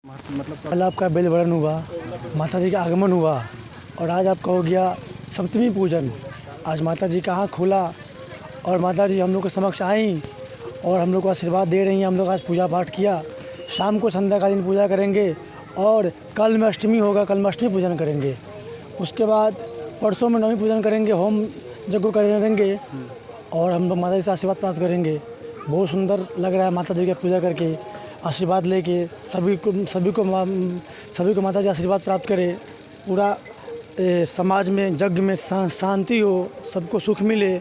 मतलब कल आपका बेलवरण हुआ, माता जी का आगमन हुआ और आज आपका हो गया सप्तमी पूजन। आज माता जी का आँख खोला और माता जी हम लोग के समक्ष आई और हम लोग को आशीर्वाद दे रही हैं। हम लोग आज पूजा पाठ किया, शाम को संध्याकालीन पूजा करेंगे और कल में अष्टमी होगा, कल में अष्टमी पूजन करेंगे। उसके बाद परसों में नवमी पूजन करेंगे, होम यज्ञ करेंगे और हम लोग माता जी से आशीर्वाद प्राप्त करेंगे। बहुत सुंदर लग रहा है माता जी की पूजा करके, आशीर्वाद लेके सभी को माता जी आशीर्वाद प्राप्त करे। पूरा समाज में यज्ञ में शांति हो, सबको सुख मिले,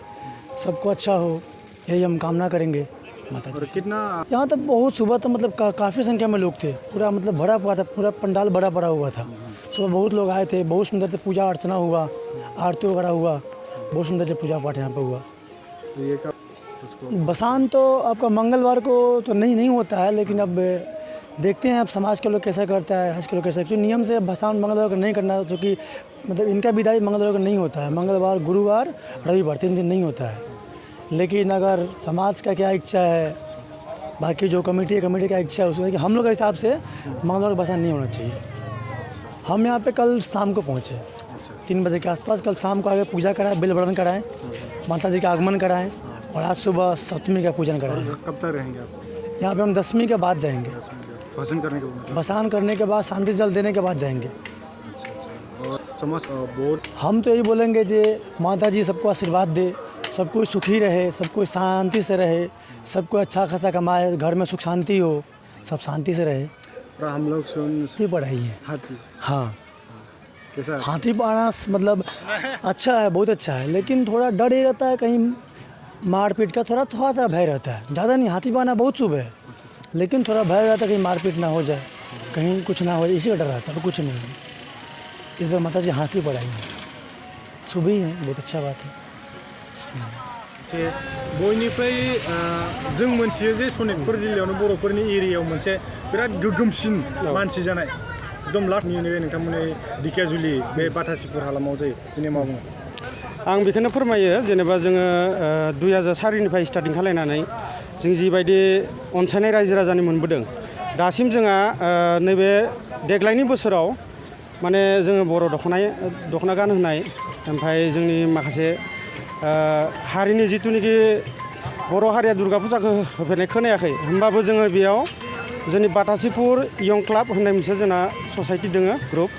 सबको अच्छा हो, यही हम कामना करेंगे माता जी से। कितना यहाँ तो बहुत सुबह तो मतलब काफ़ी संख्या में लोग थे, पूरा मतलब भरा पड़ा था, पूरा पंडाल भरा पड़ा हुआ था। सुबह बहुत लोग आए थे, बहुत सुंदर से पूजा अर्चना हुआ, आरती वगैरह हुआ, बहुत सुंदर से पूजा पाठ यहाँ पर हुआ। तो ये कब उसको बसान तो आपका मंगलवार को तो नहीं होता है, लेकिन अब देखते हैं अब समाज के लोग कैसा करता है, राज्य के लोग कैसा। क्योंकि नियम से बसान मंगलवार को नहीं करना, क्योंकि मतलब इनका विदाई मंगलवार को नहीं होता है। मंगलवार, गुरुवार, रविवार 3 दिन नहीं होता है। लेकिन अगर समाज का क्या इच्छा है, बाकी जो कमेटी का इच्छा है उसमें कि हम लोग के हिसाब से मंगलवार को बसान नहीं होना चाहिए। हम यहाँ पे कल शाम को पहुँचे 3 बजे के आसपास। कल शाम को आगे पूजा कराएं, बेलवरण कराएं, माता जी का आगमन कराएं और आज सुबह सप्तमी का पूजन कराएं। कब तक रहेंगे आप यहाँ पे हम 10वीं के बाद जाएंगे। भाषण करने के बाद? बसान करने के बाद, शांति जल देने के बाद जाएंगे। और समाज बोर्ड हम तो यही बोलेंगे कि माता जी सबको आशीर्वाद दे, सब कोई सुखी रहे, सब कोई शांति से रहे, सबको अच्छा खासा कमाए, घर में सुख शांति हो, सब शांति से रहे। और हम लोग सुन हाथी पढ़ाई है। हाथी हाँ, कैसा है? हाथी पाना मतलब अच्छा है, बहुत अच्छा है, लेकिन थोड़ा डर ही रहता है, कहीं मारपीट का थोड़ा भय रहता है। ज़्यादा नहीं, हाथी पाना बहुत शुभ है, लेकिन थोड़ा भय रहता है कहीं मारपीट ना हो जाए, कहीं कुछ ना हो जाए, इसी का डर रहता है, तो कुछ नहीं है। इस बार माता जी हाथी पढ़ाई है, शुभ ही है, बहुत अच्छा बात है। बयनिफ्राय जों मोनथियो जे सनितपुर जिल्लायावनो बर'फोरनि एरियायाव मोनसे बिराद गोगोमसिन मानसि जानाय एकदम लास्टनि नोंथांमोननि दिकेजुलि बे बाथासिपुर हालामाव जायो। बिनि मा बुङो? आं बेखौनो फोरमायो, जेनेबा जोङो 2004निफ्राय स्टार्टिं खालायनानै जों जिबायदि अनसायनाय रायजो राजानि मोनबोदों, दासिम जोंहा नैबे देग्लायनि बोसोराव माने जोङो बर' दख'ना गानहोनाय, ओमफ्राय जोंनि माखासे हारिनि जिथुनिखि बर' हारिया दुर्गा फुजाखौ होफेरनाय खोनायाखै, होमबाबो जोङो बेयाव जोंनि बाथासिपुर यं क्लाब होननाय मोनसे जोंना ससाइटि दोङो, ग्रुप।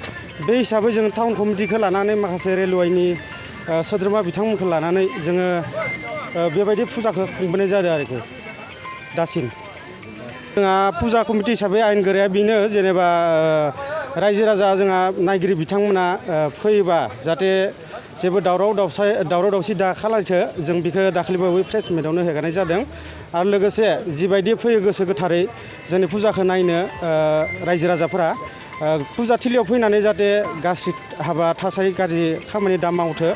बे हिसाबै जों टाउन कमिटिखौ लानानै माखासे रेलवेनि सोद्रोमा बिथांमोनखौ लानानै जोङो बेबायदि फुजाखौ खुंबोनाय जादों आरोखि दासिम। जोंहा फुजा कमिटि हिसाबै आयेन गोराया बेनो, जेनेबा रायजो राजा जोंहा नायगिरि बिथांमोना फैयोबा जाहाथे जेबो दावराव दावसि दा खालामथो, जों बेखौ दाखालिबावै प्रेस मिटआवनो हेगारनाय जादों। आरो लोगोसे जिबायदि फैयो गोसो गोथारै जोंनि फुजाखौ नायनो रायजो राजाफोरा फुजा थिलियाव फैनानै जाहाथे गाज्रि हाबा थासारि गाज्रि खामानि दा मावथो,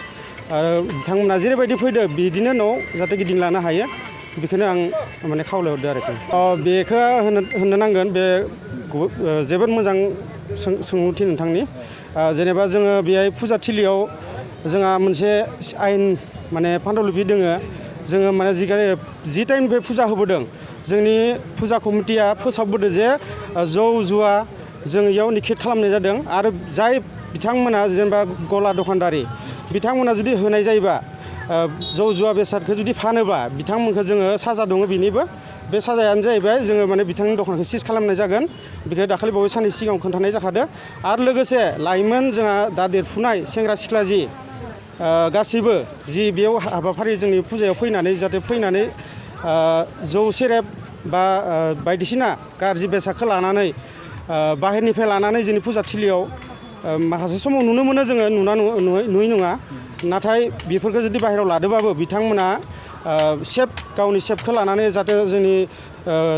आरो बिथांमोना जेरैबायदि फैदो बिदिनो न'आव जाहाथे गिदिंलानो हायो, बेखौनो आं माने खावलायहरदो आरोखि। बेखौ होननो नांगोन, बे जोबोद मोजां सोंथि नोंथांनि। जेनेबा जोङो बेहाय फुजा थिलियाव जोंहा मोनसे आयेन माने पान्डुलिपि दोङो। जोङो माने जि टाइम बे फुजा होबोदों, जोंनि फुजा कमिटिया फोसावबोदों जे जौ जुवा जों इयाव निखेट खालामनाय जादों। आरो जाय बिथांमोना जेनेबा गला दखानदारि बिथांमोना जुदि होनाय जायोबा जौ जुवा बेसादखौ जुदि फानोबा बिथांमोनखौ जोङो साजा दङ बेनिबो। बे साजायानो जाहैबाय जोङो माने बिथांनि दखानखौ सिज खालामनाय जागोन। बेखौ दाखालि बावै साननै सिगाङाव खोन्थानाय जाखादों। आरो लोगोसे लाइमोन जोंहा दा देरफुनाय सेंग्रा सिख्ला गासैबो जि बेयाव हाबाफारि जोंनि फुजायाव फैनानै जाहाथे फैनानै जौ सेरेब बा बायदिसिना गाज्रि बेसादखौ लानानै बाहेरनिफ्राय लानानै जोंनि फुजा थिलियाव माखासे समाव नुनो मोनो, जोङो नुयै नङा, नाथाय बेफोरखौ जुदि बाहेरायाव लादोबाबो बिथांमोना गावनि सेफखौ लानानै जाहाथे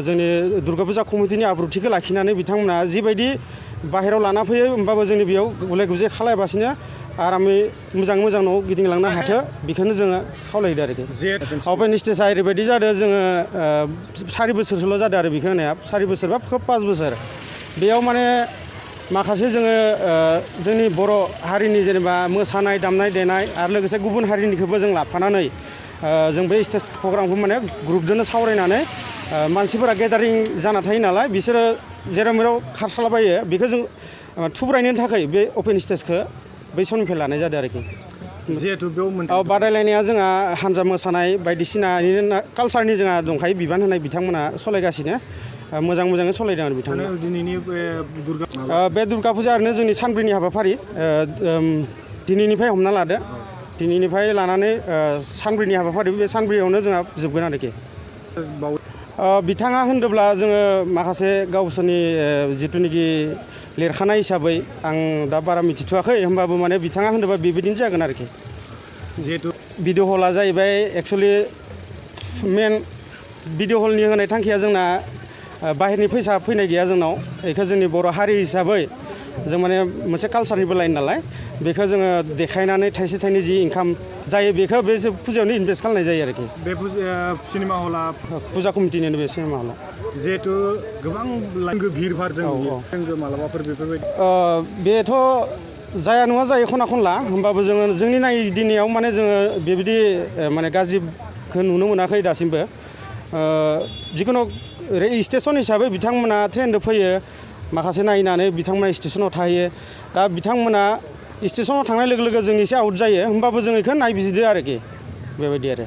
जोंनि दुर्गा फुजा कमिटिनि आब्रुथिखौ लाखिनानै बिथांमोना जिबायदि बाहेरायाव लाना फैयो, होमबाबो जोंनि बेयाव गुलाय गुजाय खालायबासिनो आरामै मोजां न'आव गिदिंलांनो हाथो, बेखौनो जोङो खावलायदो आरोखि। अपेन स्टेजआ ओरैबायदि जादों, जोङो 4 बोसोरसोल' जादों आरो बेखौ होनाया, 4 बोसोर बा खोब 5 बोसोर। बेयाव माने माखासे जोङो जोंनि बर' हारिनि जेनेबा मोसानाय दामनाय देनाय आरो लोगोसे गुबुन हारिनिखौबो जों लाफानानै जों बे स्टेज प्रग्रामखौ माने ग्रुपजोंनो सावरायनानै मानसिफोरा गेदारिं जाना थायो नालाय बिसोरो जेराव मेराव खारस्लाबायो बेखौ जों थुब्रायनो थाखाय बे अपेन स्टेजखौ बै समनिफ्राय लानाय जादों आरोखि जिहेतु बेयाव मोनसे बादायलायनाया जोंहा हान्जा मोसानाय बायदिसिना कालसारनि जोंहा दंखायो बिबान होनाय बिथांमोना सालायगासिनो मोजाङै सालायदों आरो बिथांमोना दिनैनि बे दुर्गा फुजा ओरैनो जोंनि सानब्रैनि हाबाफारि दिनैनिफ्राय हमना लादो दिनैनिफ्राय लानानै सानब्रैनि हाबाफारि बे सानब्रैयावनो जोंहा जोबगोन आरोखि बिथाङा होनदोंब्ला जोङो माखासे गावसोरनि जिथुनिखि लिरखानाय हिसाबै आं दा बारा मिथिथ'वाखै होमबाबो माने बिथाङा होनदोंबा बेबायदिनो जागोन आरोखि जिहेतु भिडिअ हला जाहैबाय एक्सुवेलि मेन भिडिअ हलनि होनाय थांखिया जोंना बाहेरनि फैसा फैनाय गैया जोंनाव बेखौ जोंनि बर' हारि हिसाबै जों माने मोनसे कालसारनिबो लाइन नालाय बेखौ जोङो देखायनानै थाइसे थाइनै जि इनकाम जायो बेखौ बे फुजायावनो इनभेस्ट खालामनाय जायो आरोखि बे सिनेमा हला फुजा कमिटिनिनो बे सिनेमा हला जिहेतु गोबां भिरभारजों मालाबाफोर बेफोरबायदि बेथ' जाया नङा जायो खना खनला होमबाबो जोङो जोंनि नायदिनायाव माने जोङो बेबायदि माने गाज्रिखौ नुनो मोनाखै दासिमबो जिखुनु स्टेसन हिसाबै बिथांमोना ट्रेनजों फैयो माखासे नायनानै बिथांमोना स्टेसनाव थाहैयो दा बिथांमोना स्टेसनाव थांनाय लोगो लोगो जों एसे आउट जायो होमबाबो जों बेखौ नायबिजिरदो आरोखि बेबायदि आरो